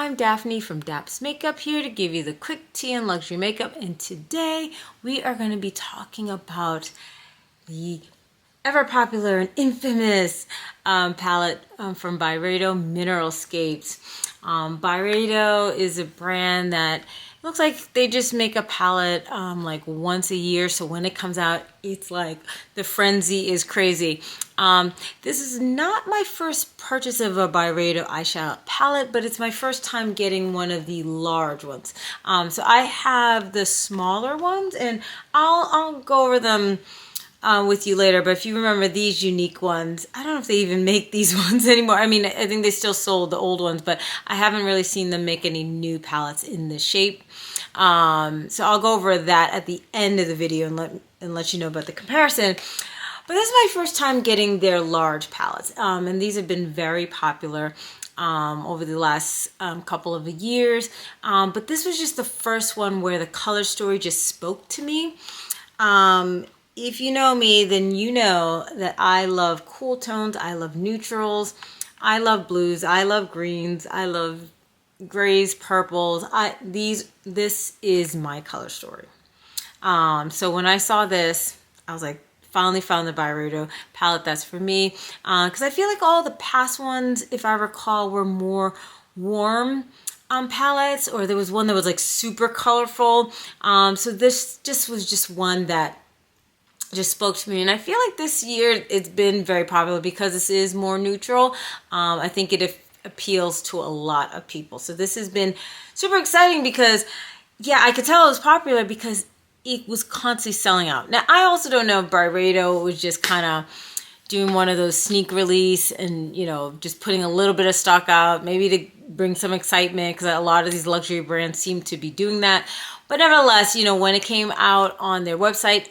I'm Daphne from Daps Makeup, here to give you the quick tea and luxury makeup, and today we are going to be talking about the ever popular and infamous palette from Byredo Mineralscapes. Byredo is a brand that looks like they just make a palette like once a year, so when it comes out it's like the frenzy is crazy. This is not my first purchase of a Byredo eyeshadow palette, but it's my first time getting one of the large ones. So I have the smaller ones, and I'll go over them with you later. But if you remember these unique ones, I don't know if they even make these ones anymore. I mean, I think they still sold the old ones, but I haven't really seen them make any new palettes in this shape. So I'll go over that at the end of the video and let you know about the comparison. But this is my first time getting their large palettes, and these have been very popular over the last couple of years. But this was just the first one where the color story just spoke to me. If you know me, then you know that I love cool tones, I love neutrals, I love blues, I love greens, I love grays, purples. This is my color story. So when I saw this, I was like, finally found the Byredo palette that's for me. Because I feel like all the past ones, if I recall, were more warm palettes, or there was one that was like super colorful. So this just was one that just spoke to me, and I feel like this year it's been very popular because this is more neutral. I think it appeals to a lot of people, so this has been super exciting because, yeah, I could tell it was popular because it was constantly selling out. Now, I also don't know if Byredo was just kind of doing one of those sneak release and, you know, just putting a little bit of stock out, maybe to bring some excitement, because a lot of these luxury brands seem to be doing that. But nevertheless, you know, when it came out on their website,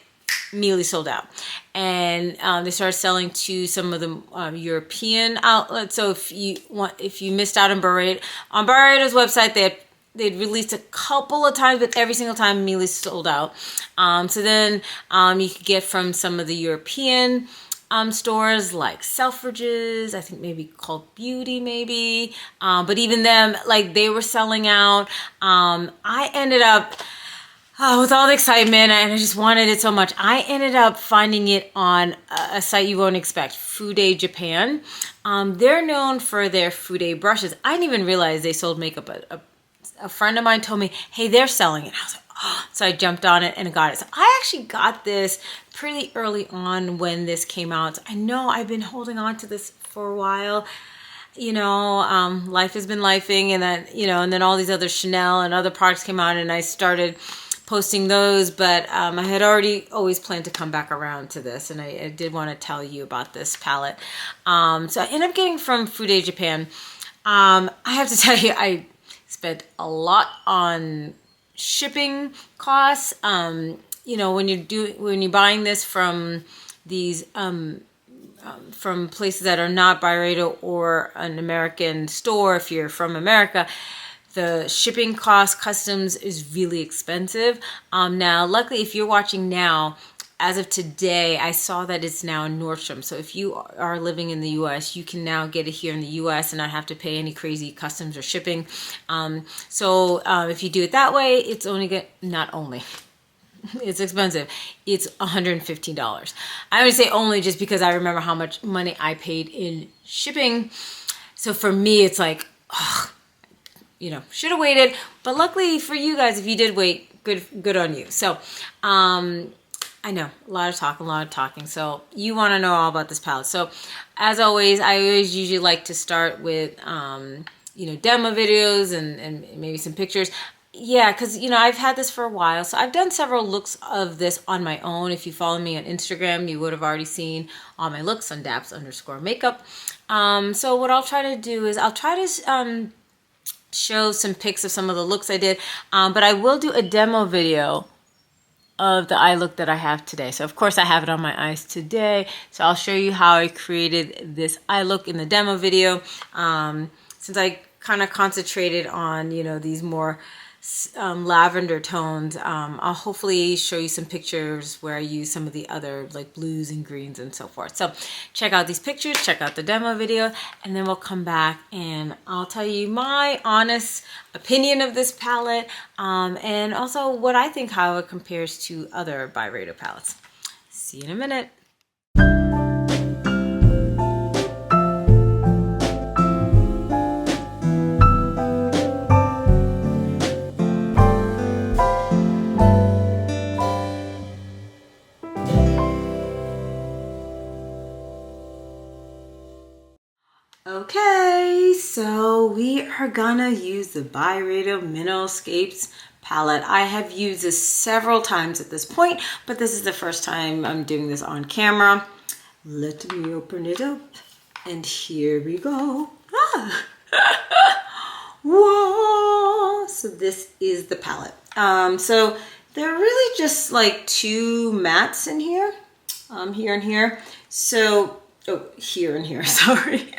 immediately sold out, and they started selling to some of the European outlets. So if you missed out on Byredo's website, they'd released a couple of times, but every single time immediately sold out. So then you could get from some of the European stores like Selfridges, I think maybe called Beauty maybe, but even them, like, they were selling out. I ended up, with all the excitement, and I just wanted it so much, I ended up finding it on a site you won't expect, Fude Japan. They're known for their Fude brushes. I didn't even realize they sold makeup. A friend of mine told me, hey, they're selling it. I was like, oh. So I jumped on it and got it. So I actually got this pretty early on when this came out. So I know I've been holding on to this for a while. You know, life has been lifing, and then, you know, and then all these other Chanel and other products came out, and I started posting those, but I had always planned to come back around to this, and I did want to tell you about this palette. So I ended up getting from Fude Japan. I have to tell you, I spent a lot on shipping costs. You know, when you're buying this from these from places that are not Byredo or an American store, if you're from America, the shipping cost, customs is really expensive. Now, luckily, if you're watching now, as of today, I saw that it's now in Nordstrom. So if you are living in the U.S., you can now get it here in the U.S. and not have to pay any crazy customs or shipping. So if you do it that way, it's it's expensive. It's $115. I would say only just because I remember how much money I paid in shipping. So for me, it's like, ugh, you know, should have waited. But luckily for you guys, if you did wait, good on you. So I know, a lot of talking. So you want to know all about this palette. So as always, I always usually like to start with, you know, demo videos and maybe some pictures. Yeah, because, you know, I've had this for a while. So I've done several looks of this on my own. If you follow me on Instagram, you would have already seen all my looks on Daps_makeup. So what I'll try to do is I'll try to show some pics of some of the looks I did. But I will do a demo video of the eye look that I have today. So of course I have it on my eyes today. So I'll show you how I created this eye look in the demo video. Since I kind of concentrated on, you know, these more lavender tones. I'll hopefully show you some pictures where I use some of the other like blues and greens and so forth. So check out these pictures, check out the demo video, and then we'll come back and I'll tell you my honest opinion of this palette, and also what I think, how it compares to other Byredo palettes. See you in a minute. Okay, so we are gonna use the Byredo Mineralscapes palette. I have used this several times at this point, but this is the first time I'm doing this on camera. Let me open it up, and here we go. Ah. Whoa! So this is the palette. So there are really just like two mattes in here, here and here. So, oh, here and here, sorry.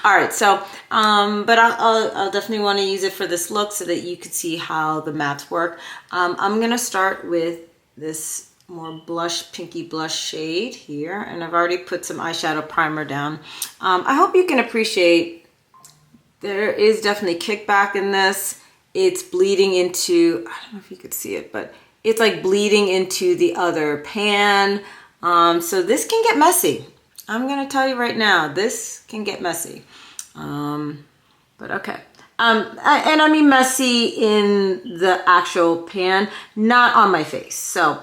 All right, so, but I'll definitely want to use it for this look so that you could see how the mattes work. I'm gonna start with this more blush, pinky blush shade here, and I've already put some eyeshadow primer down. I hope you can appreciate there is definitely kickback in this. It's bleeding into, I don't know if you could see it, but it's like bleeding into the other pan. So this can get messy. I'm gonna tell you right now, this can get messy. But okay. And I mean messy in the actual pan, not on my face. So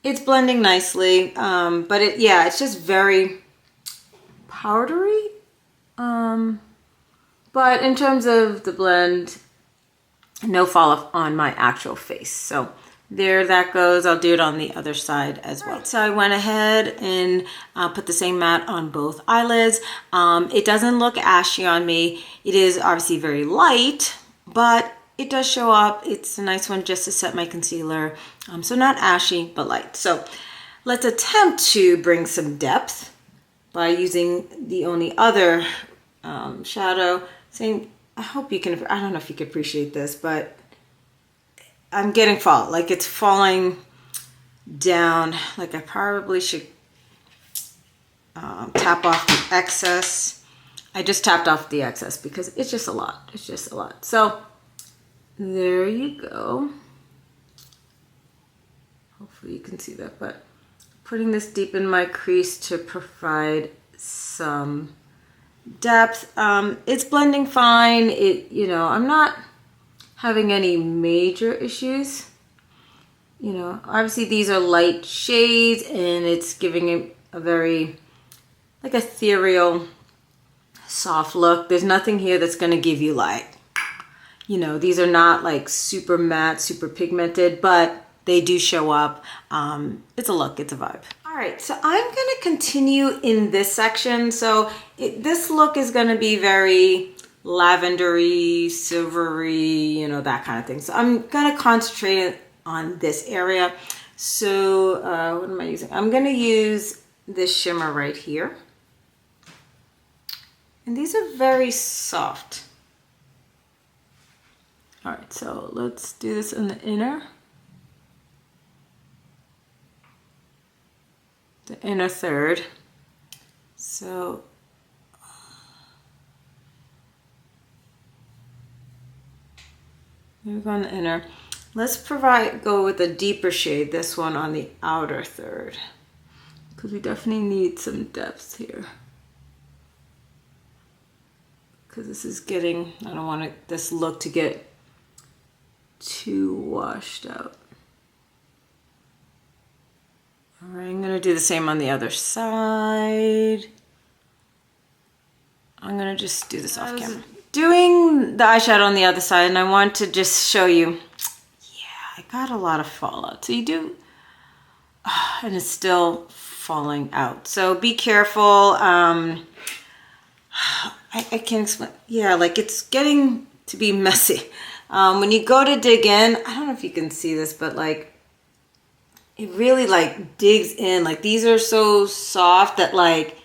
it's blending nicely, but it's just very powdery. But in terms of the blend, no fall off on my actual face. So there that goes. I'll do it on the other side as well. So I went ahead and put the same matte on both eyelids. It doesn't look ashy on me. It is obviously very light, but it does show up. It's a nice one just to set my concealer. So not ashy, but light. So let's attempt to bring some depth by using the only other shadow. I hope you can, I don't know if you can appreciate this, but I'm getting fall, like it's falling down. Like I probably should tap off the excess. I just tapped off the excess because it's just a lot. It's just a lot. So there you go. Hopefully you can see that, but putting this deep in my crease to provide some depth. It's blending fine. I'm not having any major issues. Obviously these are light shades and it's giving it a very like ethereal soft look. There's nothing here that's going to give you like, these are not like super matte, super pigmented, but they do show up. It's a look, it's a vibe. All right, so I'm going to continue in this section. So this look is going to be very lavendery, silvery, that kind of thing. So I'm going to concentrate on this area. So what am I using? I'm going to use this shimmer right here. And these are very soft. All right, so let's do this in the inner. The inner third. So move on the inner. Let's go with a deeper shade, this one on the outer third, because we definitely need some depth here. Because this is getting, I don't want this look to get too washed out. All right, I'm gonna do the same on the other side. I'm gonna just do this off camera. Doing the eyeshadow on the other side, and I want to just show you, yeah, I got a lot of fallout. So you do, and it's still falling out. So be careful. I can't explain. Yeah, like it's getting to be messy. When you go to dig in, I don't know if you can see this, but like, it really like digs in. Like these are so soft that like,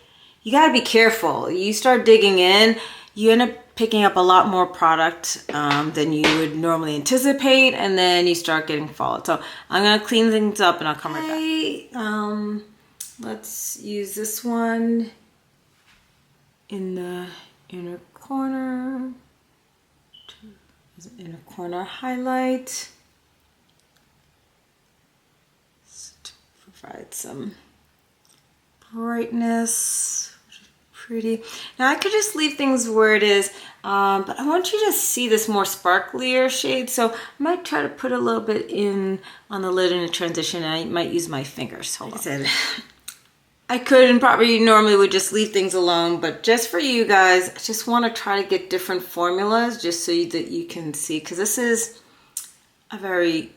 you gotta be careful. You start digging in, you end up picking up a lot more product than you would normally anticipate, and then you start getting followed. So I'm gonna clean things up and I'll come right back. Let's use this one in the inner corner, as an inner corner highlight, just to provide some brightness. Pretty. Now I could just leave things where it is, but I want you to see this more sparklier shade, so I might try to put a little bit in on the lid in a transition, and I might use my fingers. Like I said, I could and probably normally would just leave things alone, but just for you guys, I just want to try to get different formulas just so that you can see, because this is a very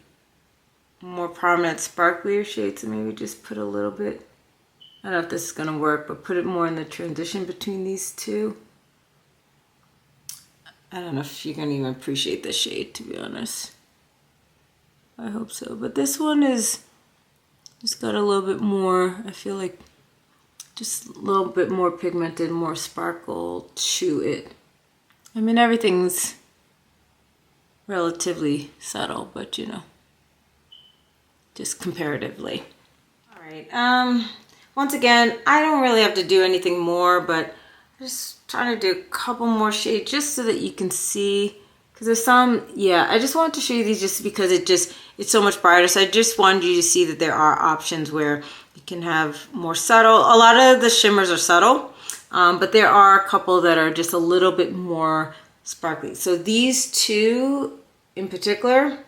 more prominent sparklier shade, so maybe just put a little bit. I don't know if this is going to work, but put it more in the transition between these two. I don't know if you can even appreciate the shade, to be honest. I hope so. But this one is just got a little bit more, I feel like, just a little bit more pigmented, more sparkle to it. I mean, everything's relatively subtle, but you know, just comparatively. All right. Once again, I don't really have to do anything more, but I'm just trying to do a couple more shades just so that you can see. Because there's some, yeah, I just wanted to show you these just because it's so much brighter. So I just wanted you to see that there are options where you can have more subtle. A lot of the shimmers are subtle, but there are a couple that are just a little bit more sparkly. So these two in particular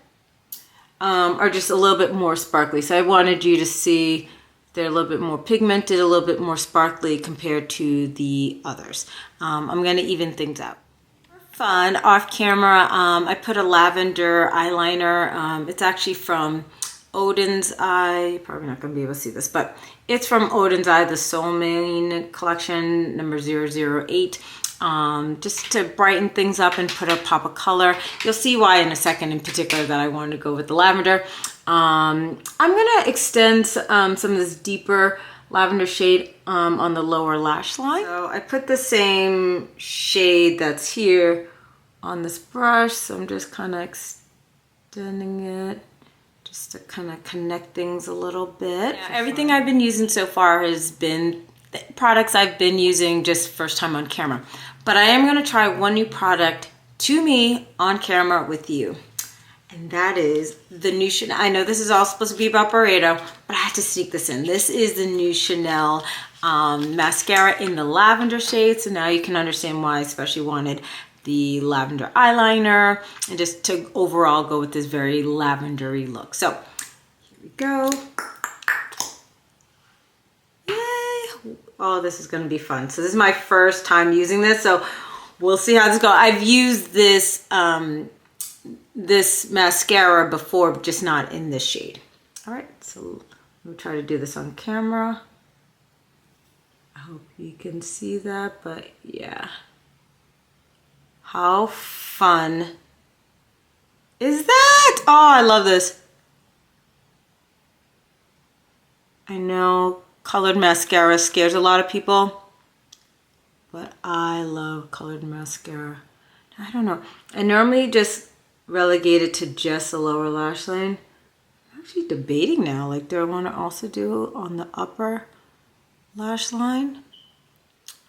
are just a little bit more sparkly. So I wanted you to see they're a little bit more pigmented, a little bit more sparkly compared to the others. I'm gonna even things out. For fun, off camera, I put a lavender eyeliner. It's actually from Odin's Eye. You're probably not gonna be able to see this, but it's from Odin's Eye, the Soul Mane collection, number 008. Just to brighten things up and put a pop of color. You'll see why in a second in particular that I wanted to go with the lavender. I'm gonna extend some of this deeper lavender shade on the lower lash line. So I put the same shade that's here on this brush, so I'm just kind of extending it just to kind of connect things a little bit. Yeah, everything I've been using so far has been the products I've been using just first time on camera. But I am gonna try one new product to me on camera with you. And that is the new Chanel. I know this is all supposed to be about Byredo, but I had to sneak this in. This is the new Chanel mascara in the lavender shade. So now you can understand why I especially wanted the lavender eyeliner and just to overall go with this very lavendery look. So here we go. Yay. Oh, this is gonna be fun. So this is my first time using this, so we'll see how this goes. I've used this this mascara before, but just not in this shade. All right, so we'll try to do this on camera. I hope you can see that, but yeah. How fun is that? Oh, I love this. I know colored mascara scares a lot of people, but I love colored mascara. I don't know. I normally just relegate it to just the lower lash line. I'm actually debating now, like, do I want to also do on the upper lash line?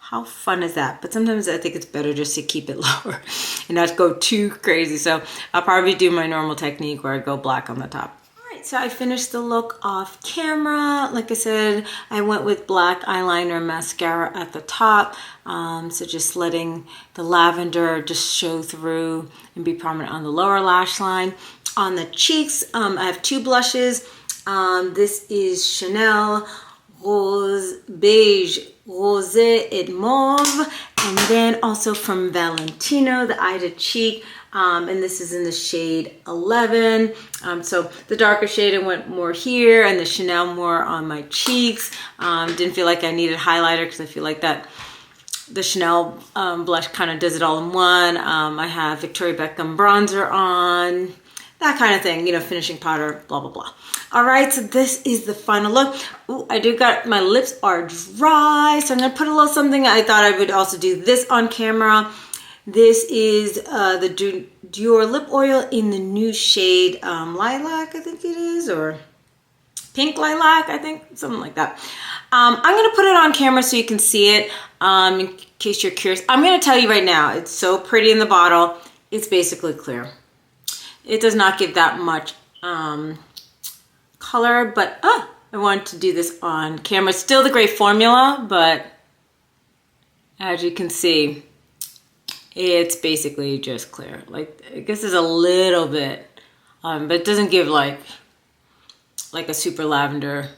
How fun is that? But sometimes I think it's better just to keep it lower and not go too crazy. So I'll probably do my normal technique where I go black on the top. All right, so I finished the look off camera. Like I said, I went with black eyeliner mascara at the top. So just letting the lavender just show through and be prominent on the lower lash line. On the cheeks, I have two blushes. This is Chanel Rose Beige, Rosé et Mauve, and then also from Valentino, the Ida Cheek, and this is in the shade 11. So the darker shade, I went more here, and the Chanel more on my cheeks. Didn't feel like I needed highlighter because I feel like that the Chanel blush kind of does it all in one. I have Victoria Beckham bronzer on, that kind of thing, you know, finishing powder, blah, blah, blah. All right, so this is the final look. Ooh, I do got, my lips are dry, so I'm gonna put a little something. I thought I would also do this on camera. This is the Dior lip oil in the new shade Lilac, I think it is, or Pink Lilac, I think, something like that. I'm going to put it on camera so you can see it in case you're curious. I'm going to tell you right now, it's so pretty in the bottle. It's basically clear. It does not give that much color, but I wanted to do this on camera. Still the great formula, but as you can see, it's basically just clear. Like, I guess there's a little bit, but it doesn't give like a super lavender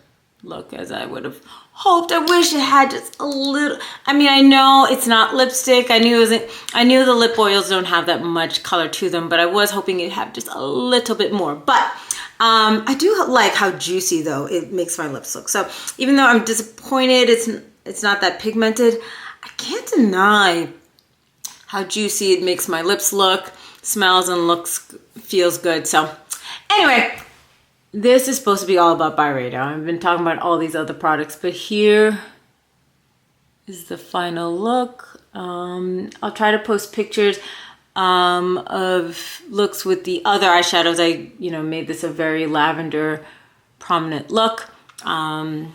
look as I would have hoped. I wish it had just a little. I mean, I know it's not lipstick. I knew the lip oils don't have that much color to them, but I was hoping it'd have just a little bit more. But I do like how juicy though it makes my lips look. So even though I'm disappointed it's not that pigmented, I can't deny how juicy it makes my lips look, smells and feels good. So anyway, this is supposed to be all about Byredo. I've been talking about all these other products, but here is the final look. I'll try to post pictures of looks with the other eyeshadows. I, made this a very lavender prominent look. And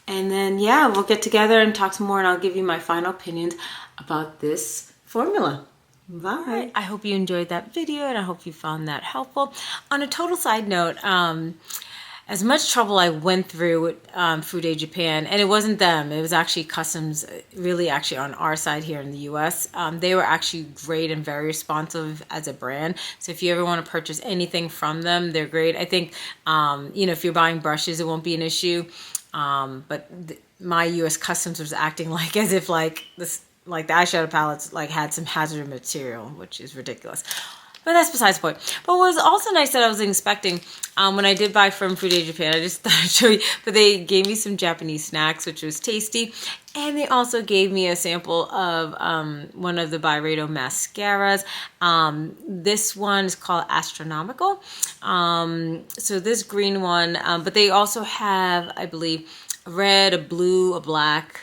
then, yeah, we'll get together and talk some more, and I'll give you my final opinions about this formula. Bye. I hope you enjoyed that video, and I hope you found that helpful. On a total side note, as much trouble I went through with Fude Japan, and it wasn't them, it was actually customs, really actually on our side here in the US. They were actually great and very responsive as a brand. So if you ever want to purchase anything from them, they're great. I think, if you're buying brushes, it won't be an issue. But my US customs was acting like as if like the eyeshadow palettes had some hazardous material, which is ridiculous. But that's besides the point. But what was also nice that I was expecting when I did buy from Fude Japan, I just thought I'd show you, but they gave me some Japanese snacks, which was tasty. And they also gave me a sample of one of the Byredo mascaras. This one is called Astronomical. So this green one, but they also have, I believe, a red, a blue, a black.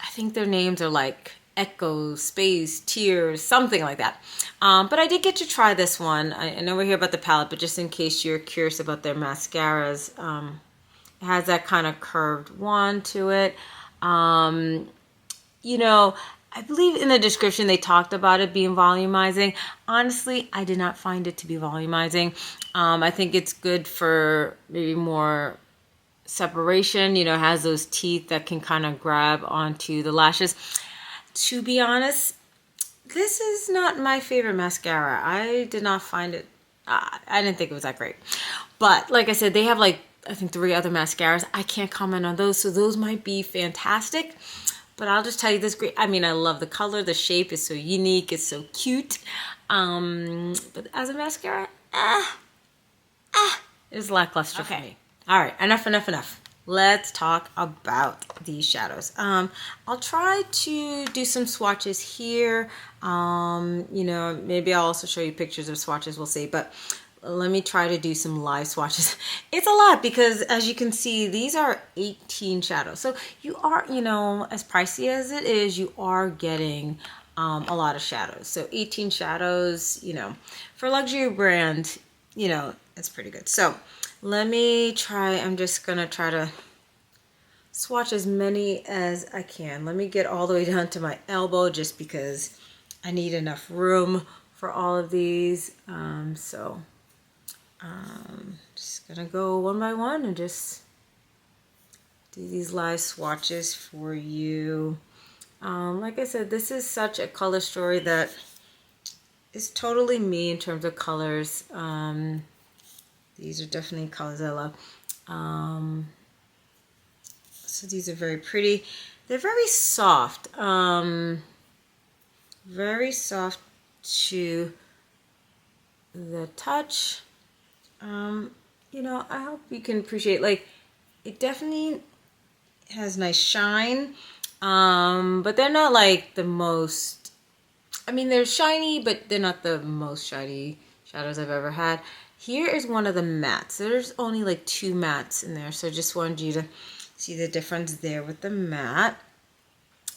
I think their names are like Echo, Space, Tears, something like that. But I did get to try this one. I know we're here about the palette, but just in case you're curious about their mascaras, it has that kind of curved wand to it. I believe in the description they talked about it being volumizing. Honestly, I did not find it to be volumizing. I think it's good for maybe more separation. It has those teeth that can kind of grab onto the lashes. To be honest, this is not my favorite mascara. I did not find it, I didn't think it was that great. But like I said, they have I think 3 other mascaras. I can't comment on those, so those might be fantastic. But I'll just tell you this great, I love the color, the shape is so unique, it's so cute. But as a mascara, it's lackluster for me. All right, enough. Let's talk about these shadows. I'll try to do some swatches here. Maybe I'll also show you pictures of swatches, we'll see. But let me try to do some live swatches. It's a lot because, as you can see, these are 18 shadows. So you are, as pricey as it is, you are getting a lot of shadows. So 18 shadows, for a luxury brand, it's pretty good. So let me try, I'm just gonna try to swatch as many as I can. Let me get all the way down to my elbow just because I need enough room for all of these. Just gonna go one by one and just do these live swatches for you. Like I said, this is such a color story that is totally me in terms of colors. These are definitely colors I love. So these are very pretty. They're very soft. Very soft to the touch. I hope you can appreciate, it definitely has nice shine. But they're not the most, they're shiny, but they're not the most shiny shadows I've ever had. Here is one of the mattes. There's only 2 mattes in there, so I just wanted you to see the difference there with the matte.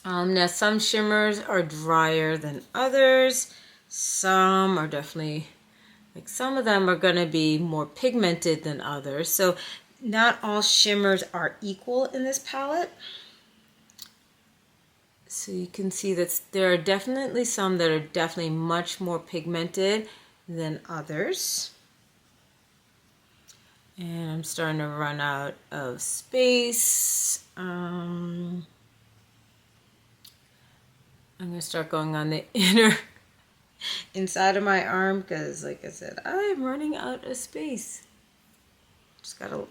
Now some shimmers are drier than others. Some are definitely, like some of them are going to be more pigmented than others. So not all shimmers are equal in this palette. So you can see that there are definitely some that are definitely much more pigmented than others. And I'm starting to run out of space. I'm going to start going on the inside of my arm because, like I said, I'm running out of space. Just got a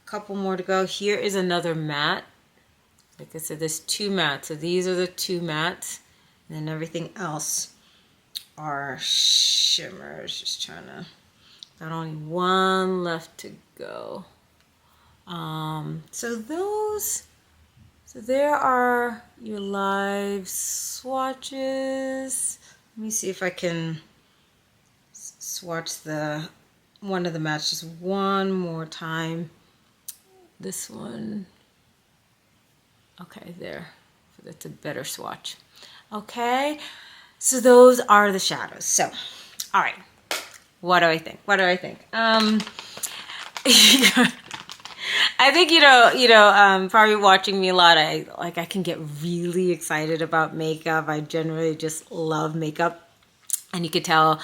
couple more to go. Here is another matte. Like I said, there's 2 mattes. So these are the 2 mattes. And then everything else are shimmers. Just trying to... Got only 1 left to go. So there are your live swatches. Let me see if I can swatch one of the mattes just one more time. This one. Okay, there. That's a better swatch. Okay, so those are the shadows. So, all right. What do I think? What do I think? I think probably watching me a lot. I can get really excited about makeup. I generally just love makeup, and you could tell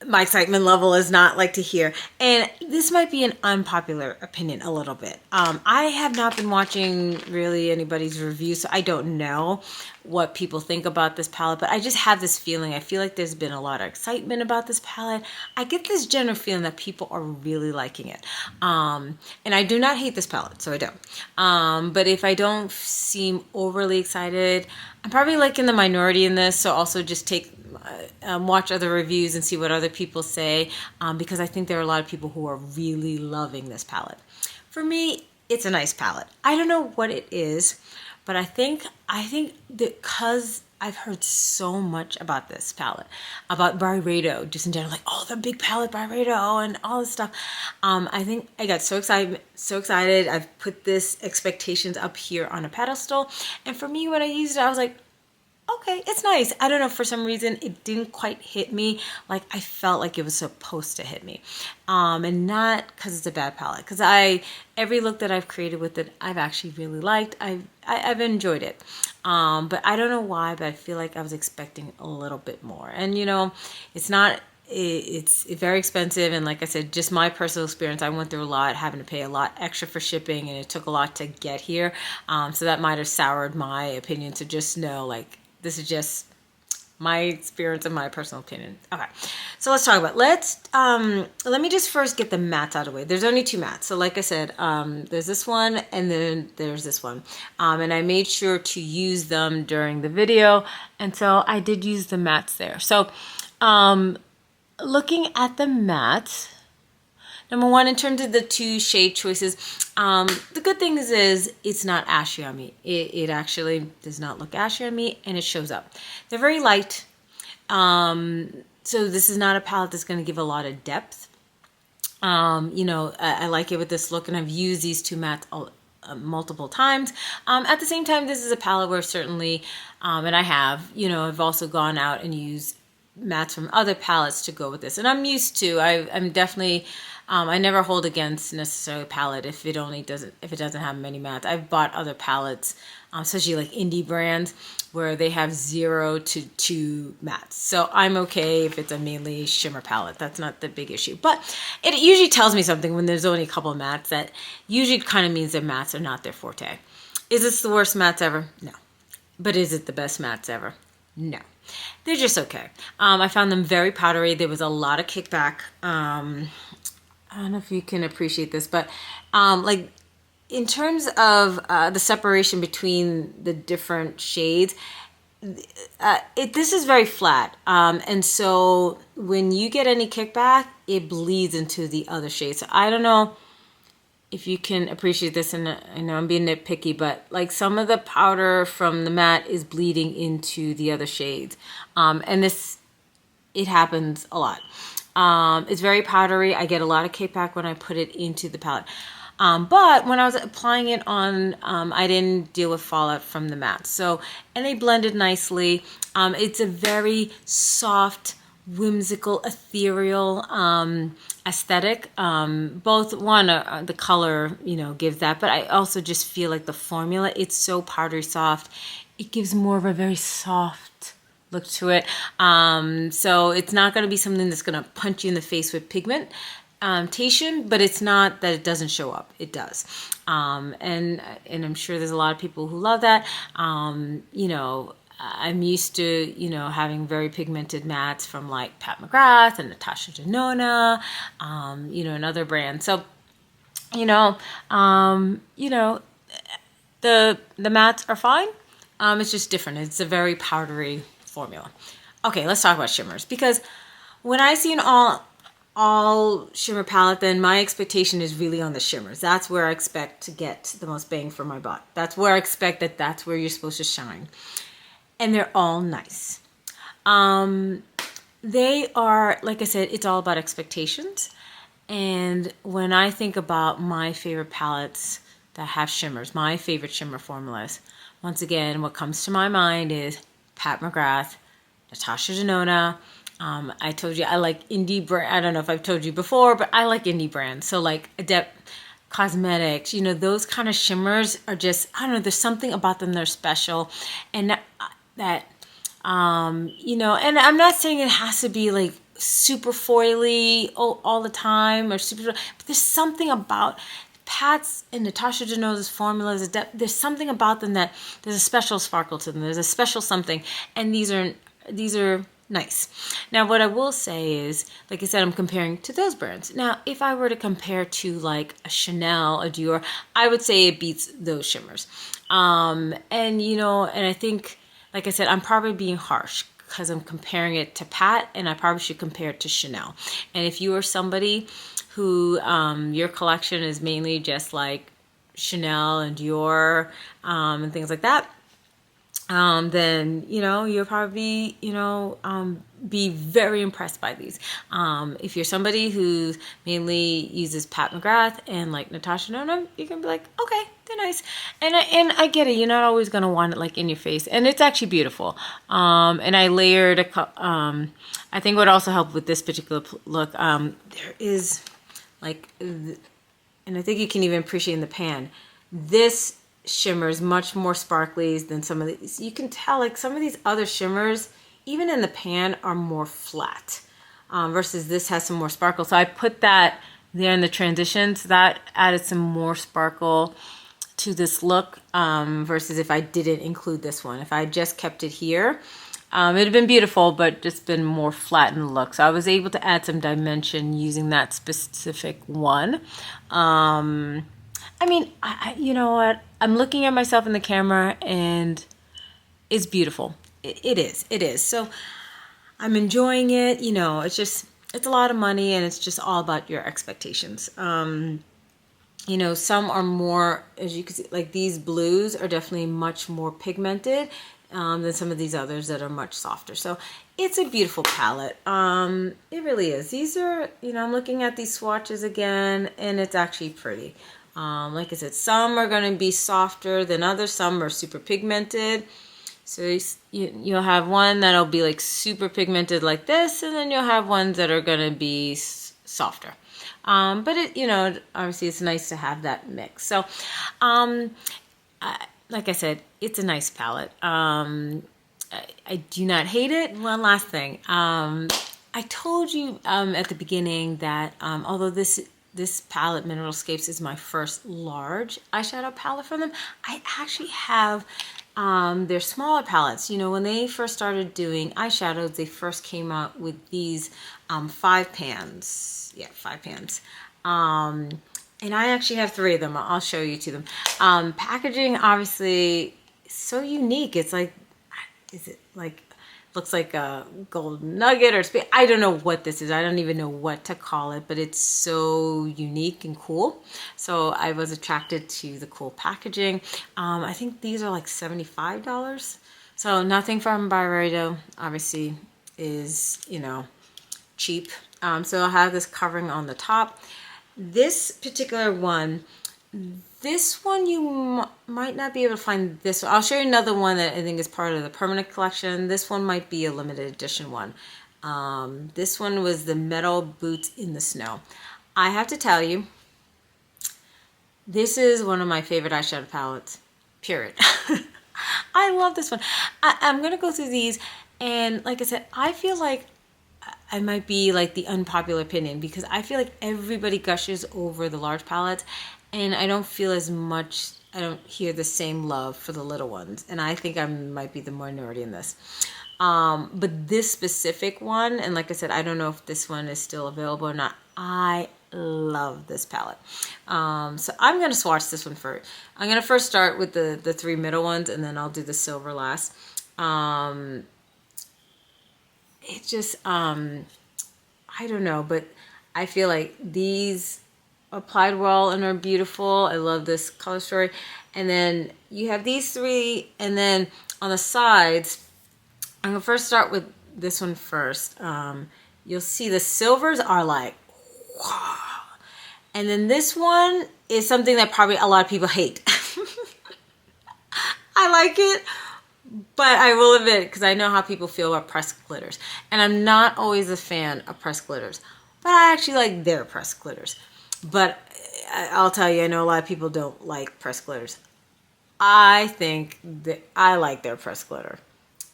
my excitement level is not like to hear. And this might be an unpopular opinion a little bit. I have not been watching really anybody's reviews, so I don't know what people think about this palette, but I just have this feeling. I feel like there's been a lot of excitement about this palette. I get this general feeling that people are really liking it. And I do not hate this palette, so I don't. But if I don't seem overly excited, I'm probably like in the minority in this, so also just watch other reviews and see what other people say, because I think there are a lot of people who are really loving this palette. For me, it's a nice palette. I don't know what it is, but I think because I've heard so much about this palette, about Byredo, just in general, like, oh, the big palette Byredo and all this stuff. I think I got so excited. I've put this expectations up here on a pedestal, and for me, when I used it, I was like, okay, it's nice. I don't know, for some reason, it didn't quite hit me like I felt like it was supposed to hit me. And not because it's a bad palette, because every look that I've created with it, I've actually really liked. I've enjoyed it. But I don't know why, but I feel like I was expecting a little bit more. And, it's not... It's very expensive, and like I said, just my personal experience, I went through a lot, having to pay a lot extra for shipping, and it took a lot to get here. So that might have soured my opinion, to just know, like, this is just my experience and my personal opinion. Okay, so let's talk about, let me just first get the mattes out of the way. There's only 2 mattes. So like I said, there's this one, and then there's this one. And I made sure to use them during the video, and so I did use the mattes there. So, looking at the matte, number 1, in terms of the 2 shade choices, the good thing is it's not ashy on me. It actually does not look ashy on me, and it shows up. They're very light. So this is not a palette that's going to give a lot of depth. I like it with this look, and I've used these 2 mattes multiple times. At the same time, this is a palette where certainly, and I have, I've also gone out and used mattes from other palettes to go with this, and I'm used to. I'm definitely. I never hold against necessarily a palette if it doesn't have many mattes. I've bought other palettes, especially like indie brands, where they have 0 to 2 mattes. So I'm okay if it's a mainly shimmer palette. That's not the big issue. But it usually tells me something when there's only a couple of mattes. That usually kind of means that mattes are not their forte. Is this the worst mattes ever? No. But is it the best mattes ever? No. They're just okay. I found them very powdery. There was a lot of kickback. I don't know if you can appreciate this, but like in terms of the separation between the different shades, this is very flat. And so when you get any kickback, it bleeds into the other shades. So I don't know if you can appreciate this, and I know I'm being nitpicky, but like some of the powder from the matte is bleeding into the other shades. And it happens a lot. It's very powdery. I get a lot of kickback when I put it into the palette. But when I was applying it on, I didn't deal with fallout from the matte. So, and they blended nicely. It's a very soft, whimsical, ethereal aesthetic. Both one, the color, gives that, but I also just feel like the formula, it's so powdery soft. It gives more of a very soft look to it. So it's not going to be something that's going to punch you in the face with pigmentation, but it's not that it doesn't show up. It does. And I'm sure there's a lot of people who love that. I'm used to, having very pigmented mattes from like Pat McGrath and Natasha Denona, and other brands. So, the mattes are fine. It's just different. It's a very powdery formula. Okay, let's talk about shimmers, because when I see an all shimmer palette, then my expectation is really on the shimmers. That's where I expect to get the most bang for my buck. That's where I expect that's where you're supposed to shine. And they're all nice. They are, like I said, it's all about expectations. And when I think about my favorite palettes that have shimmers, my favorite shimmer formulas, once again, what comes to my mind is Pat McGrath, Natasha Denona. I told you I like indie brand. I don't know if I've told you before, but I like indie brands. So like Daps Cosmetics, those kind of shimmers are just, I don't know, there's something about them that are special. And and I'm not saying it has to be like super foily all the time or super, but there's something about Pat's and Natasha Denona's formulas. There's something about them that there's a special sparkle to them. There's a special something, and these are nice. Now, what I will say is, like I said, I'm comparing to those brands. Now, if I were to compare to like a Chanel, a Dior, I would say it beats those shimmers. And I think, like I said, I'm probably being harsh because I'm comparing it to Pat, and I probably should compare it to Chanel. And if you are somebody who your collection is mainly just like Chanel and Dior and things like that, then you'll probably be very impressed by these. If you're somebody who mainly uses Pat McGrath and like Natasha Denona, you can be like, okay, they're nice. And I get it. You're not always gonna want it like in your face, and it's actually beautiful. And I layered I think what also helped with this particular look, there is like, and I think you can even appreciate in the pan, this shimmer is much more sparkly than some of these. You can tell like some of these other shimmers, even in the pan, are more flat, versus this has some more sparkle. So I put that there in the transitions. That added some more sparkle to this look, versus if I didn't include this one. If I just kept it here, it would have been beautiful, but just been more flat in the look. So I was able to add some dimension using that specific one. I mean, you know what? I'm looking at myself in the camera, and it's beautiful. It is. So I'm enjoying it. It's a lot of money, and it's just all about your expectations. Some are more, as you can see, like these blues are definitely much more pigmented than some of these others that are much softer. So it's a beautiful palette. It really is. These are, I'm looking at these swatches again, and it's actually pretty. Like I said, some are going to be softer than others. Some are super pigmented. So you'll have one that'll be like super pigmented like this, and then you'll have ones that are going to be softer. But obviously it's nice to have that mix. So, like I said, it's a nice palette. I do not hate it. One last thing. I told you at the beginning that although this palette, Mineralscapes, is my first large eyeshadow palette from them, I actually have their smaller palettes. When they first started doing eyeshadows, they first came out with these 5 pans. Yeah, 5 pans. And I actually have 3 of them. I'll show you to them. Packaging, obviously, is so unique. It's like, is it like, looks like a gold nugget or I don't know what this is. I don't even know what to call it, but it's so unique and cool. So I was attracted to the cool packaging. I think these are like $75. So nothing from Byredo obviously is, cheap. So I'll have this covering on the top. This particular one, This one you might not be able to find this one. I'll show you another one that I think is part of the permanent collection. This one might be a limited edition one. This one was the Metal Boots in the Snow. I have to tell you, this is one of my favorite eyeshadow palettes, period. I love this one. I'm going to go through these, and like I said, I feel like I might be like the unpopular opinion because I feel like everybody gushes over the large palettes, and I don't feel as much, I don't hear the same love for the little ones, and I think I might be the minority in this. But this specific one, and like I said, I don't know if this one is still available or not. I love this palette. So I'm going to swatch this one first. I'm going to first start with the three middle ones, and then I'll do the silver last. It just, I don't know, but I feel like these applied well and are beautiful. I love this color story. And then you have these three, and then on the sides, I'm going to first start with this one first. You'll see the silvers are like, wow. And then this one is something that probably a lot of people hate. I like it, but I will admit, because I know how people feel about pressed glitters. And I'm not always a fan of pressed glitters, but I actually like their pressed glitters. But I'll tell you, I know a lot of people don't like pressed glitters. I think that I like their pressed glitter.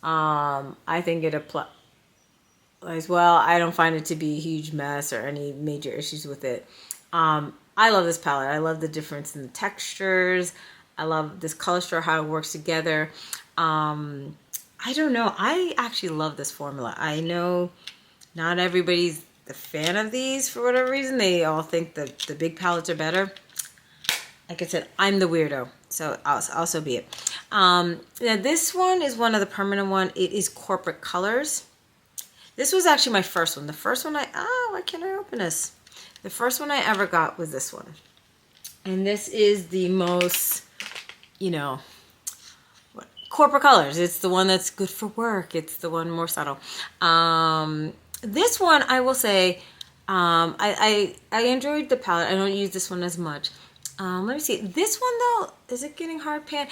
I think it applies well. I don't find it to be a huge mess or any major issues with it. I love this palette. I love the difference in the textures. I love this color story, how it works together. I don't know. I actually love this formula. I know not everybody's a fan of these for whatever reason. They all think that the big palettes are better. Like I said, I'm the weirdo, so also be it. Now this one is one of the permanent one. It is Corporate Colors. This was actually my first one. The first one why can't I open this? The first one I ever got was this one. And this is the most, Corporate Colors. It's the one that's good for work. It's the one more subtle. This one, I will say, I enjoyed the palette. I don't use this one as much. Let me see. This one, though, is it getting hard pan?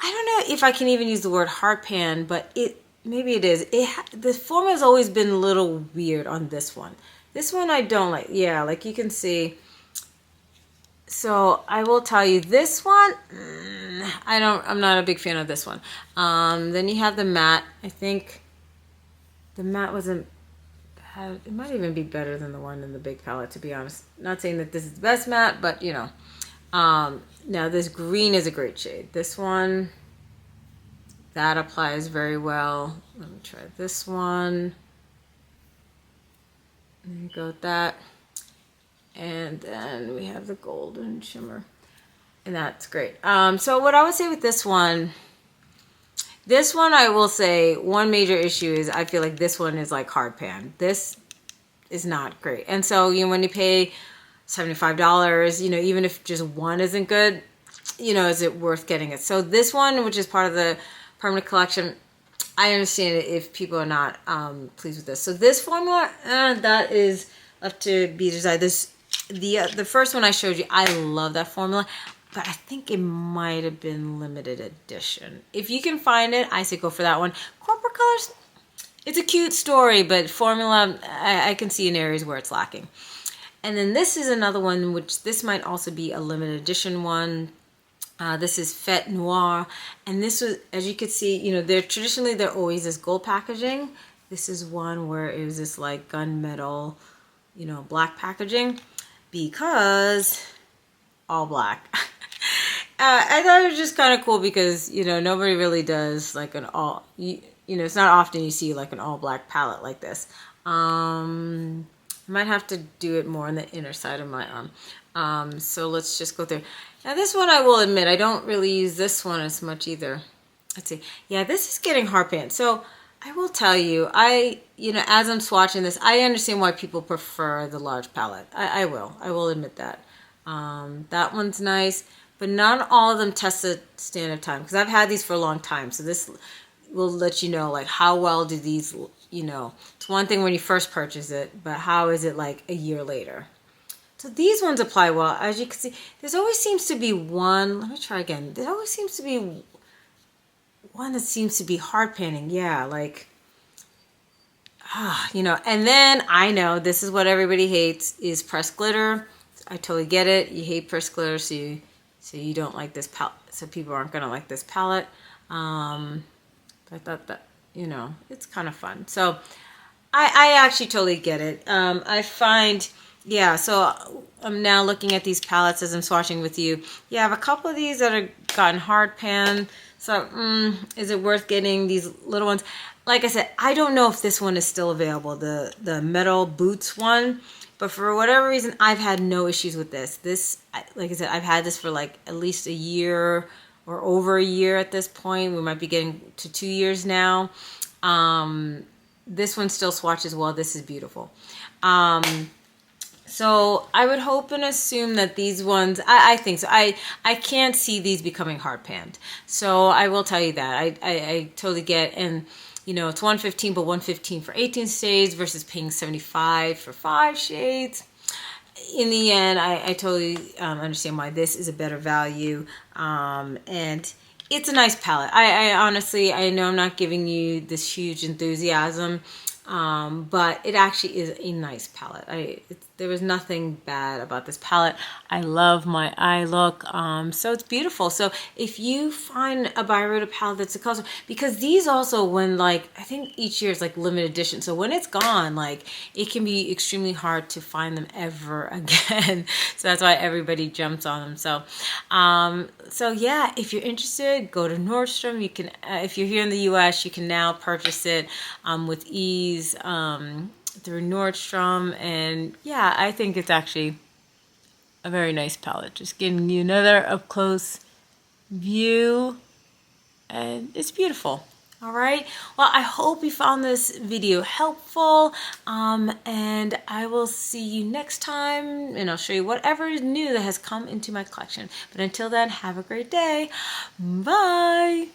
I don't know if I can even use the word hard pan, but maybe it is. The formula has always been a little weird on this one. This one I don't like. Yeah, like you can see. So I will tell you, this one, I'm not a big fan of this one. Then you have the matte. I think the matte wasn't bad. It might even be better than the one in the big palette, to be honest. Not saying that this is the best matte, but now this green is a great shade. This one, that applies very well. Let me try this one. There you go with that. And then we have the golden shimmer. And that's great. So what I would say with this one I will say one major issue is I feel like this one is like hard pan. This is not great. And so when you pay $75, even if just one isn't good, is it worth getting it? So this one, which is part of the permanent collection, I understand it if people are not pleased with this. So this formula, that is left to be desired. The first one I showed you, I love that formula, but I think it might have been limited edition. If you can find it, I say go for that one. Corporate Colors, it's a cute story, but formula, I can see in areas where it's lacking. And then this is another one, which this might also be a limited edition one. This is Fête Noire, and this was, as you can see, they're always this gold packaging. This is one where it was this like gunmetal, black packaging, because all black. I thought it was just kind of cool because nobody really does like an all. It's not often you see like an all black palette like this. I might have to do it more on the inner side of my arm. So let's just go through. Now this one, I will admit, I don't really use this one as much either. Let's see. Yeah, this is getting hard pan. So I will tell you, as I'm swatching this, I understand why people prefer the large palette. I will admit that. That one's nice, but not all of them test the standard time, because I've had these for a long time. So this will let you know, like, how well do these, it's one thing when you first purchase it, but how is it like a year later? So these ones apply well. As you can see, there always seems to be one. Let me try again. There always seems to be one that seems to be hard panning. Yeah, like, you know. And then I know this is what everybody hates is pressed glitter. I totally get it. You hate pressed glitter, so you don't like this palette. So people aren't gonna like this palette. I thought that, you know, it's kind of fun. So I actually totally get it. I find, yeah, so I'm now looking at these palettes as I'm swatching with you. Yeah, I have a couple of these that have gotten hard pan. So is it worth getting these little ones? Like I said, I don't know if this one is still available, the metal boots one. But for whatever reason, I've had no issues with this. This, like I said, I've had this for like at least a year or over a year at this point. We might be getting to 2 years now. This one still swatches well. This is beautiful. So I would hope and assume that these ones, I think so. I can't see these becoming hard panned. So I will tell you that. I totally get, and you know, it's $115, but $115 for 18 shades versus paying $75 for 5 shades. In the end, I totally understand why this is a better value. And it's a nice palette. I honestly, I know I'm not giving you this huge enthusiasm, but it actually is a nice palette. There was nothing bad about this palette. I love my eye look, so it's beautiful. So if you find a Byredo palette that's a color, because these also, when like, I think each year is like limited edition, so when it's gone, like it can be extremely hard to find them ever again. So that's why everybody jumps on them. So so yeah, if you're interested, go to Nordstrom. You can, if you're here in the US, you can now purchase it with ease through Nordstrom. And yeah, I think it's actually a very nice palette. Just giving you another up close view, and it's beautiful. All right, well, I hope you found this video helpful, and I will see you next time, and I'll show you whatever is new that has come into my collection. But until then, have a great day. Bye.